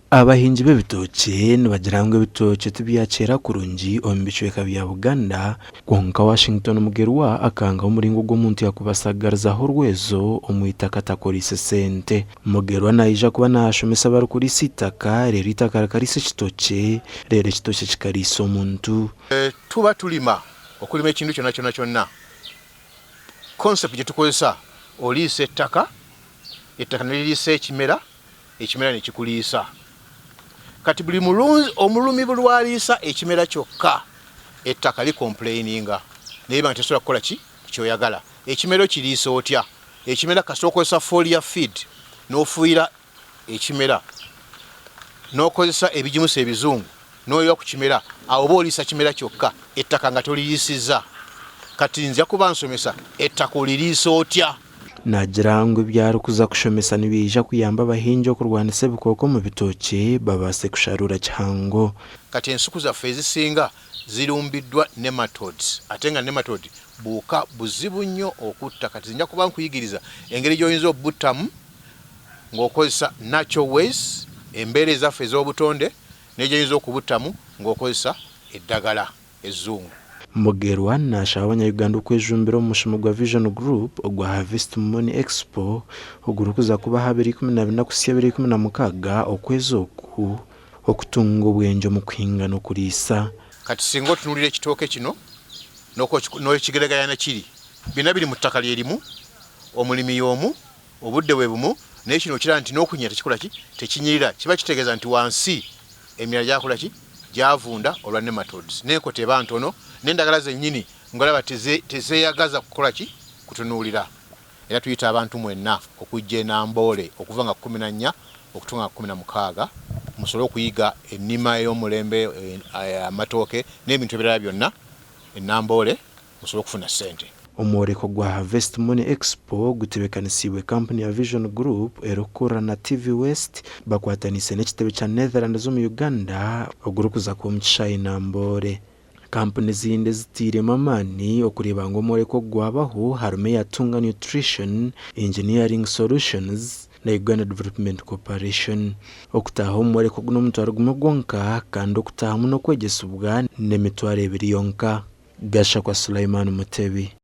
Abahingi b'ebitookye nibagira ngu ebitookye tibyakyeera kurungi omu bicweka bya Buganda kwonka Washington Mugerwa akangaho omuringo gw'omuntu yakubasagarizaho orwezo omu itaka takoriise sente. Mugerwa naija kuba nashomesa abarikuriisa itaka reero itaka rikariisa ekitookye reero ekitookye kikariisa omuntu. Tuba tulima okulima ekintu kyonna concept gye tukozesa oliisa ettaka niririisa ekimera nekikuliisa. Kati buli omulumi bulwaliisa ekimera kyokka ettaka likomplaininga naye nga tesobola kukola kyoyagala. Ekimera kiriisa otya? Ekimera kasooka okozesa foliar feed n'ofuuyira ekimera n'okozesa ebijimusa ebizungu n'oyiwa ku kimera, awo oba oliisa kimera kyokka ettaka nga toliriisizza. Kati nzija kuba nsomesa ettaka oliriisa otya? Nagira ngu ebyarikuza kushomesa nibiija kuyamba abahingi okurwanisa ebikooko mu bitookye babaase kusharura kihango. Kati ensuku zaffe ezisinga zirumbiddwa nematodes, ate nga nematode buuka buzibu nnyo okutta. Kati nja kuba nkuyigiriza engeri gy'oyinza obuttamu ng'okozesa natural ways, embeera ezaffe ez'obutonde, n'egyoyinza okubuttamu ng'okozesa eddagala ezzungu. Mugerwa nasaba abanyayuganda okwejumbira omu mushomo gwa Vision Group ogwa Harvest Money Expo ogurikuza kuba 2014-2016 okwezi oku okutunga obwenjo mu kuhinga n'okuriisa. Kati singa otunuulira ekitooke kino n'okigereganya kiri bina biri mu ttaka lyerimu, omulimi y'omu, obudde bwe bumu, naye kino okiraba nti n'okunyira tekikola tekinyirira. Kiba kitegeeza nti wansi emira gyakola gyavunda olwa nematodes. N'enkota eba ntono n'endagala zennyini ng'olaba tezeeyagaza kukola kutunuulira. Era tuyita abantu mwenna okujja Namboole okuva nga 14 okutuuka nga 16 musobole okuyiga ennima ey'omulembe, amatooke n'ebintu ebirala byonna Namboole musobole okufuna ssente. Omworeko gwa Harvest Money Expo gutebekanisiibwe kampuni ya Vision Group erokorra na TV West bakwatanise n'ekitebe kya Netherlands mu Uganda ogurikuza kuba omu kishaayi Namboole. Kampuni zindi zitiiremu amaani okureeba ngu omworeko gwabaho harimu eyatunga Nutrition, Engineering Solutions na Uganda Development Corporation. Okutaaha omworeko guno omutwaro gumwe gwonka kandi okutaahamu n'okwegesibwa n'emitwaro 2 yonka. Gasha kwa Sulaiman Mutebi.